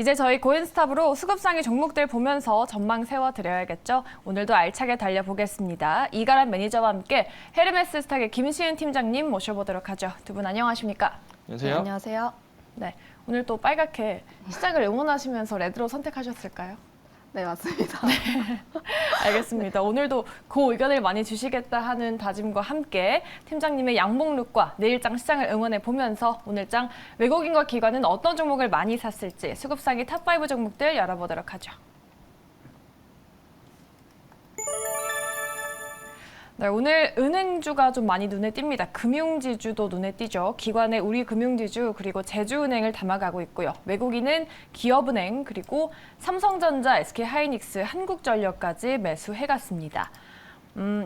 이제 저희 고인스탑으로 수급상의 종목들 보면서 전망 세워드려야겠죠. 오늘도 알차게 달려보겠습니다. 이가람 매니저와 함께 헤르메스 스탁의 김시은 팀장님 모셔보도록 하죠. 두 분 안녕하십니까? 안녕하세요. 네, 안녕하세요. 네, 오늘 또 빨갛게 시장을 응원하시면서 레드로 선택하셨을까요? 네, 맞습니다. 알겠습니다. 오늘도 그 의견을 많이 주시겠다 하는 다짐과 함께 팀장님의 양봉룩과 내일장 시장을 응원해 보면서 오늘장 외국인과 기관은 어떤 종목을 많이 샀을지 수급상의 탑5 종목들 열어보도록 하죠. 네, 오늘 은행주가 좀 많이 눈에 띕니다. 금융지주도 눈에 띄죠. 기관의 우리 금융지주 그리고 제주은행을 담아가고 있고요. 외국인은 기업은행 그리고 삼성전자, SK하이닉스, 한국전력까지 매수해갔습니다.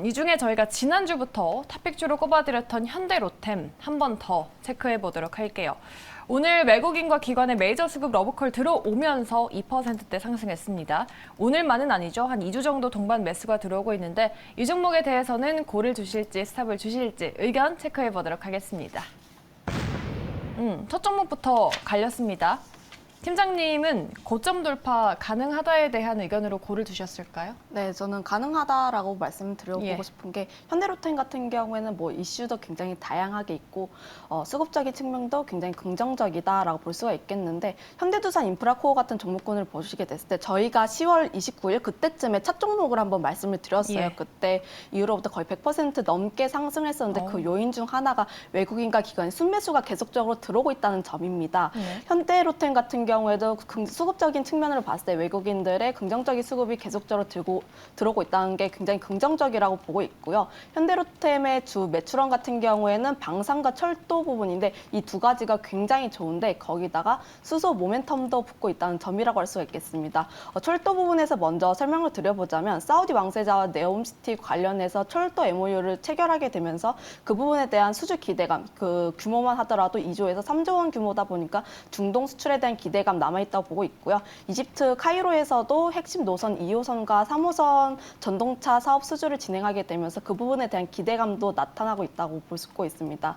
이 중에 저희가 지난주부터 탑픽주로 꼽아드렸던 현대로템 한 번 더 체크해 보도록 할게요. 오늘 외국인과 기관의 메이저 수급 러브콜 들어오면서 2%대 상승했습니다. 오늘만은 아니죠. 한 2주 정도 동반 매수가 들어오고 있는데 이 종목에 대해서는 고를 주실지 스탑을 주실지 의견 체크해 보도록 하겠습니다. 첫 종목부터 갈렸습니다. 팀장님은 고점 돌파 가능하다에 대한 의견으로 고를 두셨을까요? 네, 저는 가능하다라고 말씀드려보고 예. 싶은 게 현대로템 같은 경우에는 뭐 이슈도 굉장히 다양하게 있고 수급적인 측면도 굉장히 긍정적이다라고 볼 수가 있겠는데 현대두산 인프라코어 같은 종목군을 보시게 됐을 때 저희가 10월 29일 그때쯤에 첫 종목을 한번 말씀을 드렸어요. 예. 그때 이후로부터 거의 100% 넘게 상승했었는데 그 요인 중 하나가 외국인과 기관의 순매수가 계속적으로 들어오고 있다는 점입니다. 네. 현대로템 같은 경우에도 수급적인 측면으로 봤을 때 외국인들의 긍정적인 수급이 계속적으로 들어오고 있다는 게 굉장히 긍정적이라고 보고 있고요. 현대로템의 주 매출원 같은 경우에는 방산과 철도 부분인데 이 두 가지가 굉장히 좋은데 거기다가 수소 모멘텀도 붙고 있다는 점이라고 할 수가 있겠습니다. 철도 부분에서 먼저 설명을 드려보자면 사우디 왕세자와 네옴시티 관련해서 철도 MOU를 체결하게 되면서 그 부분에 대한 수주 기대감, 그 규모만 하더라도 2조에서 3조 원 규모다 보니까 중동 수출에 대한 기대감 남아있다고 보고 있고요. 이집트 카이로에서도 핵심 노선 2호선과 3호선 전동차 사업 수주를 진행하게 되면서 그 부분에 대한 기대감도 나타나고 있다고 볼 수 있습니다.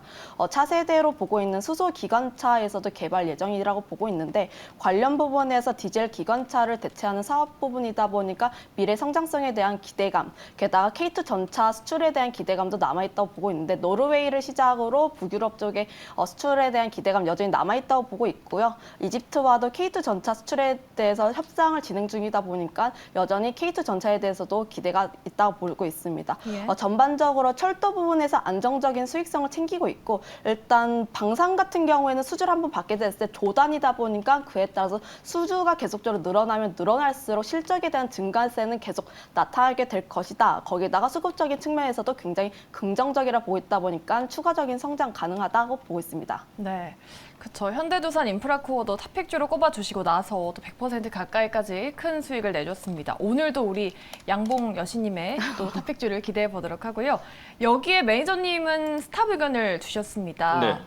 차세대로 보고 있는 수소 기관차에서도 개발 예정이라고 보고 있는데 관련 부분에서 디젤 기관차를 대체하는 사업 부분이다 보니까 미래 성장성에 대한 기대감, 게다가 K2 전차 수출에 대한 기대감도 남아있다고 보고 있는데 노르웨이를 시작으로 북유럽 쪽에 수출에 대한 기대감 여전히 남아있다고 보고 있고요. 이집트와도 K2 전차 수출에 대해서 협상을 진행 중이다 보니까 여전히 K2 전차에 대해서도 기대가 있다고 보고 있습니다. 예. 전반적으로 철도 부분에서 안정적인 수익성을 챙기고 있고 일단 방산 같은 경우에는 수주를 한번 받게 됐을 때 조단이다 보니까 그에 따라서 수주가 계속적으로 늘어나면 늘어날수록 실적에 대한 증가세는 계속 나타나게 될 것이다. 거기다가 수급적인 측면에서도 굉장히 긍정적이라 보고 있다 보니까 추가적인 성장 가능하다고 보고 있습니다. 네. 그렇죠. 현대두산 인프라코어도 탑픽주로 꼽아주시고 나서 또 100% 가까이까지 큰 수익을 내줬습니다. 오늘도 우리 양봉 여신님의 또 탑픽주를 기대해 보도록 하고요. 여기에 매니저님은 스탑 의견을 주셨습니다. 네.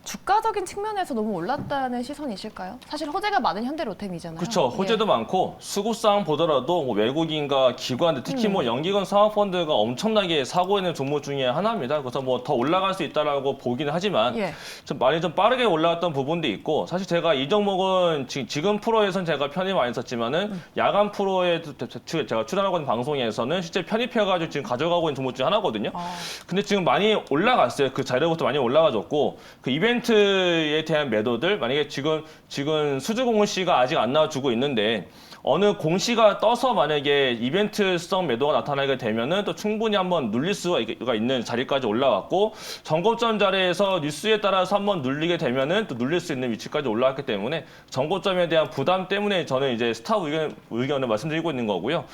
주가적인 측면에서 너무 올랐다는 시선이실까요? 사실 호재가 많은 현대로템이잖아요. 그렇죠. 호재도 많고 수급상 보더라도 뭐 외국인과 기관, 특히 뭐 연기금 사모펀드가 엄청나게 사고 있는 종목 중에 하나입니다. 그래서 뭐 더 올라갈 수 있다라고 보기는 하지만 예. 좀 많이 좀 빠르게 올라왔던 부분도 있고 사실 제가 이 종목은 지금 프로에선 제가 편입 안 했었지만은 야간 프로에 제가 출연하고 있는 방송에서는 실제 편입해가지고 지금 가져가고 있는 종목 중에 하나거든요. 근데 지금 많이 올라갔어요. 그 자료부터 많이 올라가졌고 그 이벤트에 대한 매도들 만약에 지금 수주 공시가 아직 안 나와주고 있는데 어느 공시가 떠서 만약에 이벤트성 매도가 나타나게 되면은 또 충분히 한번 눌릴 수가 있는 자리까지 올라왔고 전고점 자리에서 뉴스에 따라서 한번 눌리게 되면은 또 눌릴 수 있는 위치까지 올라왔기 때문에 전고점에 대한 부담 때문에 저는 이제 스탑 의견을 말씀드리고 있는 거고요.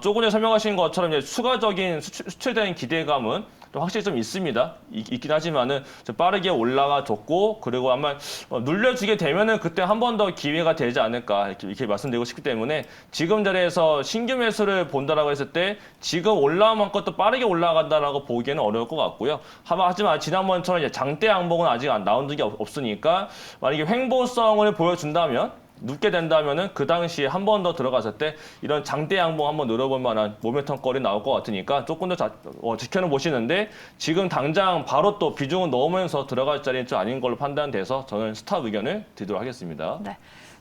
조금 전에 설명하신 것처럼 이제 추가적인 수출에 대한 기대감은 또 확실히 좀 있습니다. 있긴 하지만은 좀 빠르게 올라가 줬고 그리고 아마 눌려주게 되면은 그때 한 번 더 기회가 되지 않을까 이렇게 말씀드리고 싶기 때문에 지금 자리에서 신규 매수를 본다라고 했을 때 지금 올라온 만큼 또 빠르게 올라간다라고 보기에는 어려울 것 같고요. 하지만 지난번처럼 이제 장대 양봉은 아직 안 나온 적이 없으니까 만약에 횡보성을 보여준다면 눕게 된다면은 그 당시에 한 번 더 들어갔을 때 이런 장대 양봉 한번 늘어볼 만한 모멘텀 거리 나올 것 같으니까 조금 더 지켜는 보시는데 지금 당장 바로 또 비중을 넣으면서 들어갈 자리는 좀 아닌 걸로 판단돼서 저는 스탑 의견을 드리도록 하겠습니다. 네.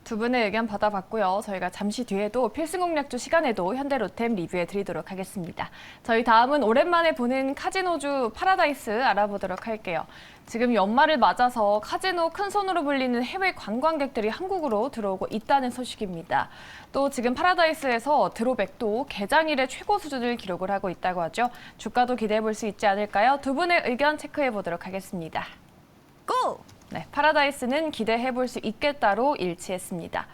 두 분의 의견 받아봤고요. 저희가 잠시 뒤에도 필승공략주 시간에도 현대로템 리뷰해 드리도록 하겠습니다. 저희 다음은 오랜만에 보는 카지노주 파라다이스 알아보도록 할게요. 지금 연말을 맞아서 카지노 큰손으로 불리는 해외 관광객들이 한국으로 들어오고 있다는 소식입니다. 또 지금 파라다이스에서 드롭액도 개장 이래 최고 수준을 기록을 하고 있다고 하죠. 주가도 기대해 볼 수 있지 않을까요? 두 분의 의견 체크해 보도록 하겠습니다. 고! 네, 파라다이스는 기대해 볼 수 있겠다로 일치했습니다.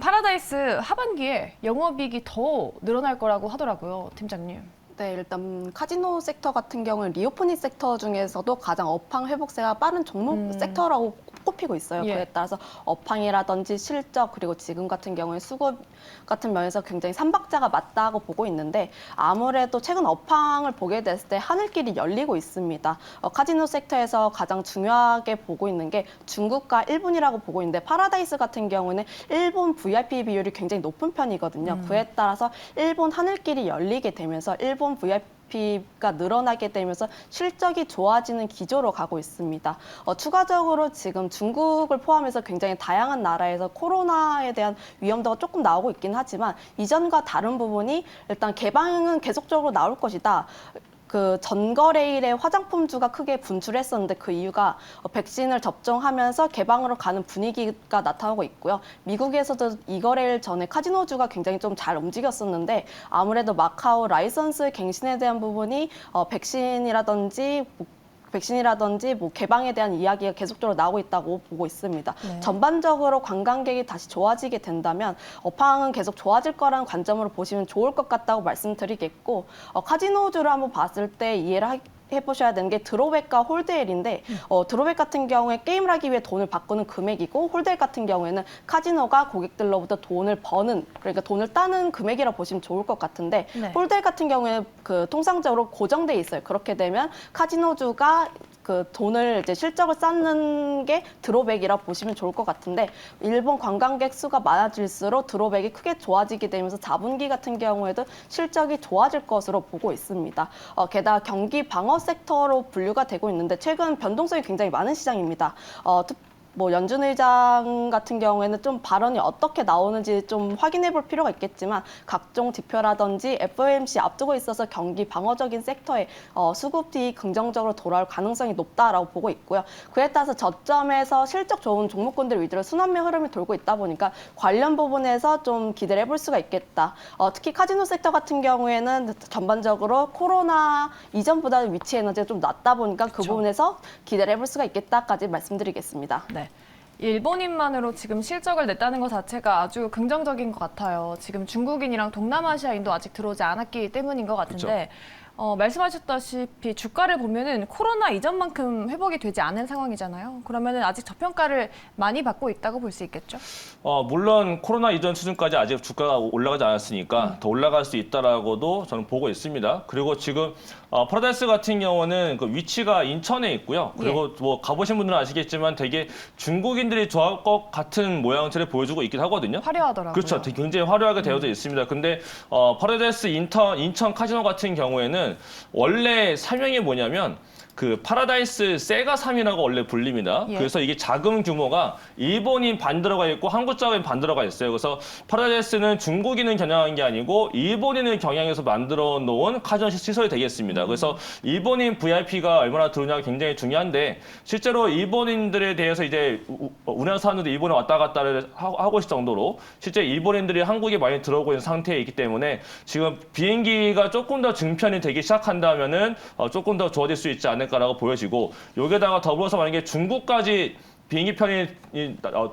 파라다이스 하반기에 영업이익이 더 늘어날 거라고 하더라고요, 팀장님. 네, 일단 카지노 섹터 같은 경우는 리오프닝 섹터 중에서도 가장 업황 회복세가 빠른 종목 섹터라고 꼽히고 있어요. 예. 그에 따라서 업황이라든지 실적 그리고 지금 같은 경우에 수급 같은 면에서 굉장히 삼박자가 맞다고 보고 있는데 아무래도 최근 업황을 보게 됐을 때 하늘길이 열리고 있습니다. 카지노 섹터에서 가장 중요하게 보고 있는 게 중국과 일본이라고 보고 있는데 파라다이스 같은 경우는 일본 VIP 비율이 굉장히 높은 편이거든요. 그에 따라서 일본 하늘길이 열리게 되면서 일본 VIP가 늘어나게 되면서 실적이 좋아지는 기조로 가고 있습니다. 추가적으로 지금 중국을 포함해서 굉장히 다양한 나라에서 코로나에 대한 위험도가 조금 나오고 있긴 하지만 이전과 다른 부분이 일단 개방은 계속적으로 나올 것이다. 그 전거래일에 화장품주가 크게 분출했었는데 그 이유가 백신을 접종하면서 개방으로 가는 분위기가 나타나고 있고요. 미국에서도 이거래일 전에 카지노주가 굉장히 좀 잘 움직였었는데 아무래도 마카오 라이선스 갱신에 대한 부분이 백신이라든지 뭐 개방에 대한 이야기가 계속적으로 나오고 있다고 보고 있습니다. 네. 전반적으로 관광객이 다시 좋아지게 된다면 업황은 계속 좋아질 거라는 관점으로 보시면 좋을 것 같다고 말씀드리겠고 카지노주를 한번 봤을 때 이해를 해보셔야 되는 게 드롭액과 홀드액인데 드롭액 같은 경우에 게임을 하기 위해 돈을 바꾸는 금액이고 홀드액 같은 경우에는 카지노가 고객들로부터 돈을 버는 그러니까 돈을 따는 금액이라 보시면 좋을 것 같은데 네. 홀드액 같은 경우에 그 통상적으로 고정돼 있어요. 그렇게 되면 카지노주가 그 돈을 이제 실적을 쌓는 게 드롭액이라 보시면 좋을 것 같은데 일본 관광객 수가 많아질수록 드롭액이 크게 좋아지게 되면서 4분기 같은 경우에도 실적이 좋아질 것으로 보고 있습니다. 게다가 경기 방어 섹터로 분류가 되고 있는데 최근 변동성이 굉장히 많은 시장입니다. 뭐 연준 의장 같은 경우에는 좀 발언이 어떻게 나오는지 좀 확인해 볼 필요가 있겠지만 각종 지표라든지 FOMC 앞두고 있어서 경기 방어적인 섹터에 수급이 긍정적으로 돌아올 가능성이 높다라고 보고 있고요. 그에 따라서 저점에서 실적 좋은 종목군들 위주로 순환매 흐름이 돌고 있다 보니까 관련 부분에서 좀 기대를 해볼 수가 있겠다. 특히 카지노 섹터 같은 경우에는 전반적으로 코로나 이전보다 위치 에너지가 좀 낮다 보니까 그 부분에서 기대를 해볼 수가 있겠다까지 말씀드리겠습니다. 네. 일본인만으로 지금 실적을 냈다는 것 자체가 아주 긍정적인 것 같아요. 지금 중국인이랑 동남아시아인도 아직 들어오지 않았기 때문인 것 같은데 말씀하셨다시피 주가를 보면은 코로나 이전만큼 회복이 되지 않은 상황이잖아요. 그러면은 아직 저평가를 많이 받고 있다고 볼 수 있겠죠? 물론 코로나 이전 수준까지 아직 주가가 올라가지 않았으니까 더 올라갈 수 있다라고도 저는 보고 있습니다. 그리고 지금 파라다이스 같은 경우는 그 위치가 인천에 있고요. 그리고 뭐 가보신 분들은 아시겠지만 되게 중국인들이 좋아할 것 같은 모양새를 보여주고 있긴 하거든요. 화려하더라고요. 그렇죠. 되게 굉장히 화려하게 되어져 있습니다. 근데 파라다이스 인천 카지노 같은 경우에는 원래 사명이 뭐냐면 그 파라다이스 세가 3이라고 원래 불립니다. 예. 그래서 이게 자금 규모가 일본인 반 들어가 있고 한국 자금이 반 들어가 있어요. 그래서 파라다이스는 중국인을 겨냥한 게 아니고 일본인을 겨냥해서 만들어 놓은 카지노 시설이 되겠습니다. 그래서 일본인 VIP가 얼마나 들어오냐가 굉장히 중요한데 실제로 일본인들에 대해서 이제 우리나라 사람들도 일본에 왔다 갔다를 하고 있을 정도로 실제 일본인들이 한국에 많이 들어오고 있는 상태에 있기 때문에 지금 비행기가 조금 더 증편이 되기 시작한다면은 조금 더 좋아질 수 있지 않을까라고 보여지고 여기에다가 더불어서 만약에 중국까지 비행기 편이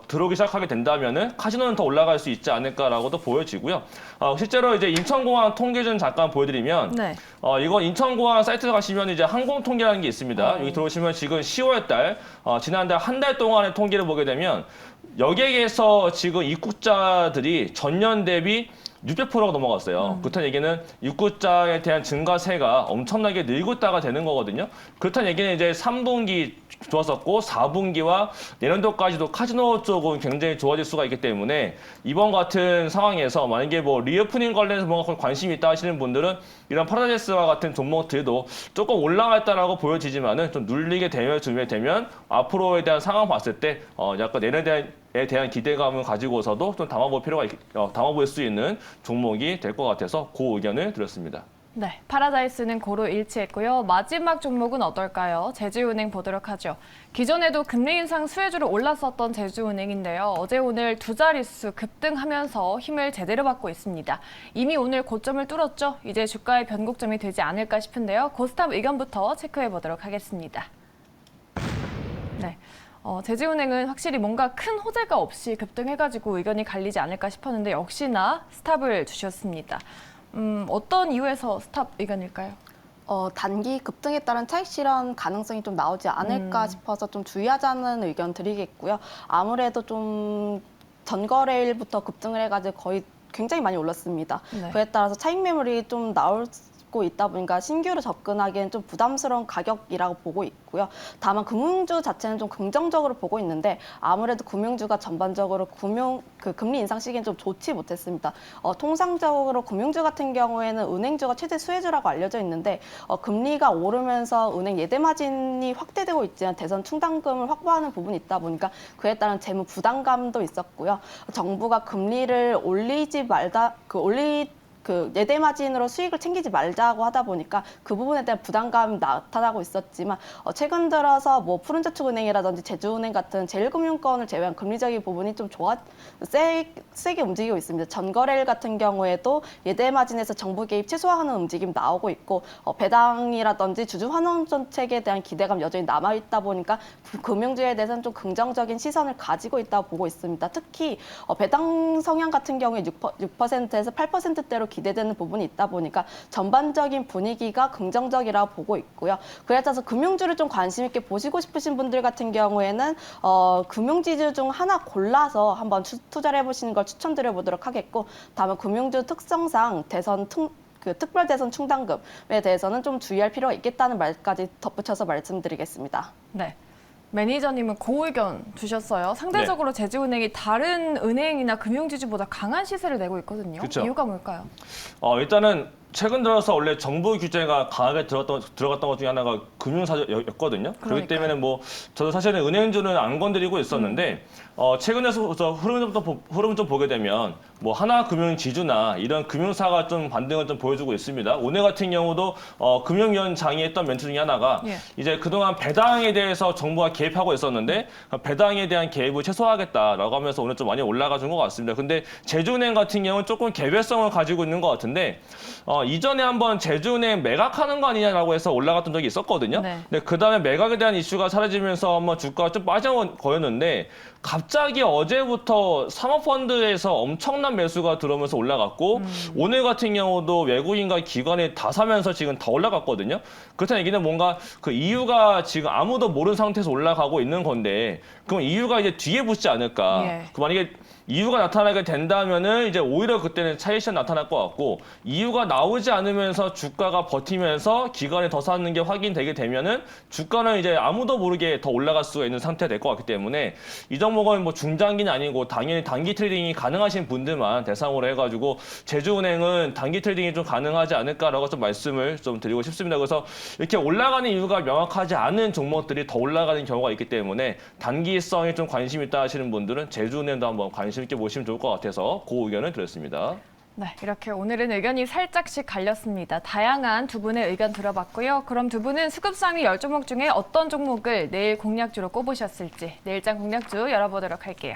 들어오기 시작하게 된다면은 카지노는 더 올라갈 수 있지 않을까라고도 보여지고요. 실제로 이제 인천공항 통계 좀 잠깐 보여드리면 네. 이건 인천공항 사이트 가시면 이제 항공 통계라는 게 있습니다. 여기 들어오시면 지금 10월달 지난달 한 달 동안의 통계를 보게 되면 여객에서 지금 입국자들이 전년 대비 600%가 넘어갔어요. 그렇다는 얘기는 입국자에 대한 증가세가 엄청나게 늘고 있다가 되는 거거든요. 그렇다는 얘기는 이제 3분기 좋았었고 4분기와 내년도까지도 카지노 쪽은 굉장히 좋아질 수가 있기 때문에 이번 같은 상황에서 만약에 뭐 리오프닝 관련해서 뭔가 관심이 있다 하시는 분들은 이런 파라다이스와 같은 종목들도 조금 올라갔다라고 보여지지만은 좀 눌리게 되면 앞으로에 대한 상황 봤을 때 약간 내년에 대한 대한 기대감을 가지고서도 좀 담아볼 수 있는 종목이 될 것 같아서 그 의견을 드렸습니다. 네, 파라다이스는 고로 일치했고요. 마지막 종목은 어떨까요? 제주은행 보도록 하죠. 기존에도 금리 인상 수혜주로 올랐었던 제주은행인데요. 어제 오늘 두 자릿수 급등하면서 힘을 제대로 받고 있습니다. 이미 오늘 고점을 뚫었죠. 이제 주가의 변곡점이 되지 않을까 싶은데요. 고스탑 의견부터 체크해 보도록 하겠습니다. 네. 제주은행은 확실히 뭔가 큰 호재가 없이 급등해가지고 의견이 갈리지 않을까 싶었는데 역시나 스탑을 주셨습니다. 어떤 이유에서 스탑 의견일까요? 단기 급등에 따른 차익 실현 가능성이 좀 나오지 않을까 싶어서 좀 주의하자는 의견 드리겠고요. 아무래도 좀 전거래일부터 급등을 해가지고 거의 굉장히 많이 올랐습니다. 네. 그에 따라서 차익 매물이 좀 나올 고 있다 보니까 신규로 접근하기엔 좀 부담스러운 가격이라고 보고 있고요. 다만 금융주 자체는 좀 긍정적으로 보고 있는데 아무래도 금융주가 전반적으로 금리 인상 시기엔 좀 좋지 못했습니다. 통상적으로 금융주 같은 경우에는 은행주가 최대 수혜주라고 알려져 있는데 금리가 오르면서 은행 예대 마진이 확대되고 있지만 대선 충당금을 확보하는 부분이 있다 보니까 그에 따른 재무 부담감도 있었고요. 정부가 금리를 올리지 말다 예대 마진으로 수익을 챙기지 말자고 하다 보니까 그 부분에 대한 부담감이 나타나고 있었지만 최근 들어서 뭐 푸른저축은행이라든지 제주은행 같은 제일금융권을 제외한 금리적인 부분이 좀 세게 움직이고 있습니다. 전거래일 같은 경우에도 예대 마진에서 정부 개입 최소화하는 움직임 나오고 있고 배당이라든지 주주 환원 정책에 대한 기대감 여전히 남아 있다 보니까 금융주에 대해서는 좀 긍정적인 시선을 가지고 있다고 보고 있습니다. 특히 배당 성향 같은 경우에 6%에서 8%대로 기대되는 부분이 있다 보니까 전반적인 분위기가 긍정적이라고 보고 있고요. 그에 따라서 금융주를 좀 관심 있게 보시고 싶으신 분들 같은 경우에는 금융지주 중 하나 골라서 한번 투자를 해보시는 걸 추천드려 보도록 하겠고, 다만 금융주 특성상 특별 대선 충당금에 대해서는 좀 주의할 필요가 있겠다는 말까지 덧붙여서 말씀드리겠습니다. 네. 매니저님은 고 의견 주셨어요. 상대적으로 제주은행이 다른 은행이나 금융지주보다 강한 시세를 내고 있거든요. 그쵸. 이유가 뭘까요? 일단은 최근 들어서 원래 정부 규제가 강하게 들어갔던 것 중에 하나가 금융사였거든요. 그렇기 때문에 뭐 저도 사실은 은행주는 안 건드리고 있었는데 최근에서 흐름 좀 보게 되면 뭐 하나금융지주나 이런 금융사가 좀 반등을 좀 보여주고 있습니다. 오늘 같은 경우도 금융위원장이 했던 멘트 중에 하나가 이제 그동안 배당에 대해서 정부가 개입하고 있었는데 배당에 대한 개입을 최소화하겠다라고 하면서 오늘 좀 많이 올라가 준 것 같습니다. 근데 제주은행 같은 경우는 조금 개별성을 가지고 있는 것 같은데 이전에 한번 제주은행 매각하는 거 아니냐라고 해서 올라갔던 적이 있었거든요. 네. 근데 그 다음에 매각에 대한 이슈가 사라지면서 한번 주가가 좀 빠져거렸는데 갑자기 어제부터 사모펀드에서 엄청난 매수가 들어오면서 올라갔고 오늘 같은 경우도 외국인과 기관이 다 사면서 지금 다 올라갔거든요. 그렇다는 얘기는 뭔가 그 이유가 지금 아무도 모르는 상태에서 올라가고 있는 건데 그럼 이유가 이제 뒤에 붙지 않을까. 예. 만약에 이유가 나타나게 된다면은 이제 오히려 그때는 차익실현 나타날 것 같고 이유가 나오지 않으면서 주가가 버티면서 기관이 더 사는 게 확인되게 되면은 주가는 이제 아무도 모르게 더 올라갈 수가 있는 상태가 될 것 같기 때문에 이 종목은 뭐 중장기는 아니고 당연히 단기 트레이딩이 가능하신 분들만 대상으로 해가지고 제주은행은 단기 트레이딩이 좀 가능하지 않을까라고 좀 말씀을 좀 드리고 싶습니다. 그래서 이렇게 올라가는 이유가 명확하지 않은 종목들이 더 올라가는 경우가 있기 때문에 단기성에 좀 관심 있다 하시는 분들은 제주은행도 한번 관심 있게 보시면 좋을 것 같아서 그 의견을 드렸습니다. 네, 이렇게 오늘은 의견이 살짝씩 갈렸습니다. 다양한 두 분의 의견 들어봤고요. 그럼 두 분은 수급 상위 10종목 중에 어떤 종목을 내일 공략주로 꼽으셨을지 내일장 공략주 열어보도록 할게요.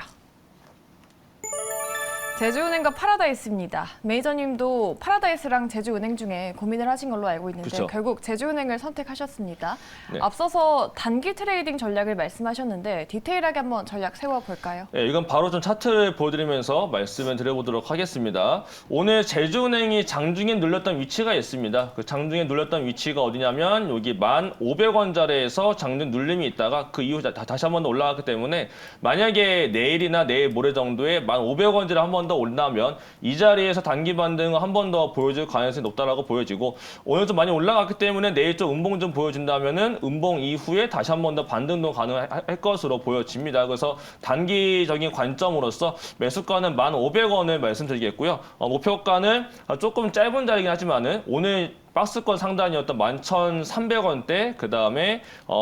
제주은행과 파라다이스입니다. 매니저님도 파라다이스랑 제주은행 중에 고민을 하신 걸로 알고 있는데 그쵸. 결국 제주은행을 선택하셨습니다. 네. 앞서서 단기 트레이딩 전략을 말씀하셨는데 디테일하게 한번 전략 세워볼까요? 네, 이건 바로 좀 차트를 보여드리면서 말씀을 드려보도록 하겠습니다. 오늘 제주은행이 장중에 눌렸던 위치가 있습니다. 그 장중에 눌렸던 위치가 어디냐면 여기 1,500원짜리에서 장중 눌림이 있다가 그 이후 다시 한 번 더 올라갔기 때문에 만약에 내일이나 내일 모레 정도에 1,500원짜리 한번 번 더 올라면 이 자리에서 단기 반등을 한 번 더 보여줄 가능성이 높다라고 보여지고 오늘 좀 많이 올라갔기 때문에 내일 좀 음봉 좀 보여준다면은 음봉 이후에 다시 한 번 더 반등도 가능할 것으로 보여집니다. 그래서 단기적인 관점으로서 매수가는 1,500원을 말씀드리겠고요. 목표가는 조금 짧은 자리긴 하지만은 오늘 박스권 상단이었던 11,300원대, 그 다음에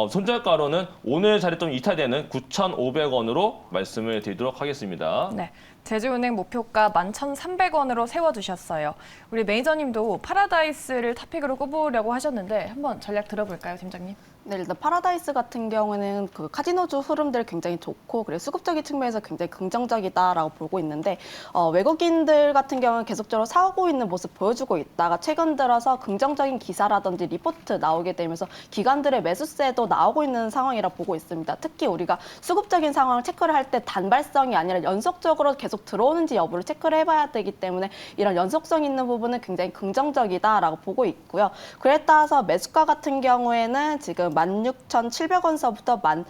손절가로는 오늘 자리 좀 이탈되는 9,500원으로 말씀을 드리도록 하겠습니다. 네. 제주은행 목표가 11,300원으로 세워두셨어요. 우리 매니저님도 파라다이스를 탑픽으로 꼽으려고 하셨는데 한번 전략 들어볼까요, 팀장님? 네, 일단 파라다이스 같은 경우는 그 카지노주 흐름들 굉장히 좋고 그리고 수급적인 측면에서 굉장히 긍정적이다라고 보고 있는데 외국인들 같은 경우는 계속적으로 사고 있는 모습 보여주고 있다가 최근 들어서 긍정적인 기사라든지 리포트 나오게 되면서 기관들의 매수세도 나오고 있는 상황이라 보고 있습니다. 특히 우리가 수급적인 상황을 체크를 할 때 단발성이 아니라 연속적으로 계속 들어오는지 여부를 체크를 해봐야 되기 때문에 이런 연속성 있는 부분은 굉장히 긍정적이다라고 보고 있고요. 그에 따라서 매수가 같은 경우에는 지금 16,700원서부터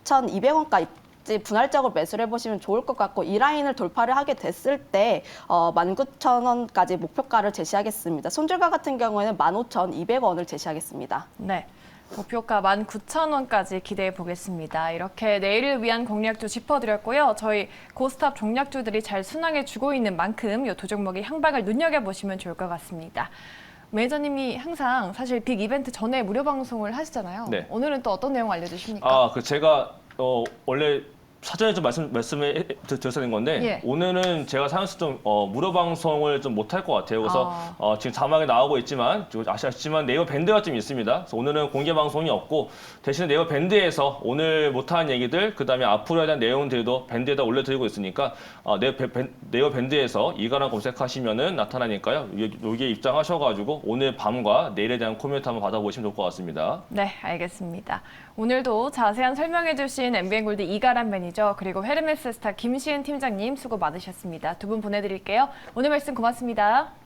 17,200원까지 분할적으로 매수를 해보시면 좋을 것 같고 이 라인을 돌파를 하게 됐을 때 19,000원까지 목표가를 제시하겠습니다. 손절가 같은 경우에는 15,200원을 제시하겠습니다. 네. 목표가 19,000원까지 기대해 보겠습니다. 이렇게 내일을 위한 공략도 짚어드렸고요. 저희 고스탑 종략주들이 잘 순항해 주고 있는 만큼 이 두 종목의 향방을 눈여겨보시면 좋을 것 같습니다. 매니저님이 항상 사실 빅 이벤트 전에 무료 방송을 하시잖아요. 네. 오늘은 또 어떤 내용 알려주십니까? 제가 원래 사전에 좀 말씀을 드렸어야 된 건데 예. 오늘은 제가 사실 좀 무료 방송을 좀 못할 것 같아요. 그래서 지금 자막에 나오고 있지만 아시겠지만 네이버 밴드가 좀 있습니다. 그래서 오늘은 공개 방송이 없고 대신에 네이버 밴드에서 오늘 못한 얘기들 그다음에 앞으로에 대한 내용들도 밴드에다 올려드리고 있으니까 네이버 밴드에서 이가람 검색하시면은 나타나니까요. 여기에 입장하셔가지고 오늘 밤과 내일에 대한 코멘트 한번 받아보시면 좋을 것 같습니다. 네, 알겠습니다. 오늘도 자세한 설명해주신 MBN골드 이가람 매니저 그리고 헤르메스 스타 김시은 팀장님 수고 많으셨습니다. 두 분 보내드릴게요. 오늘 말씀 고맙습니다.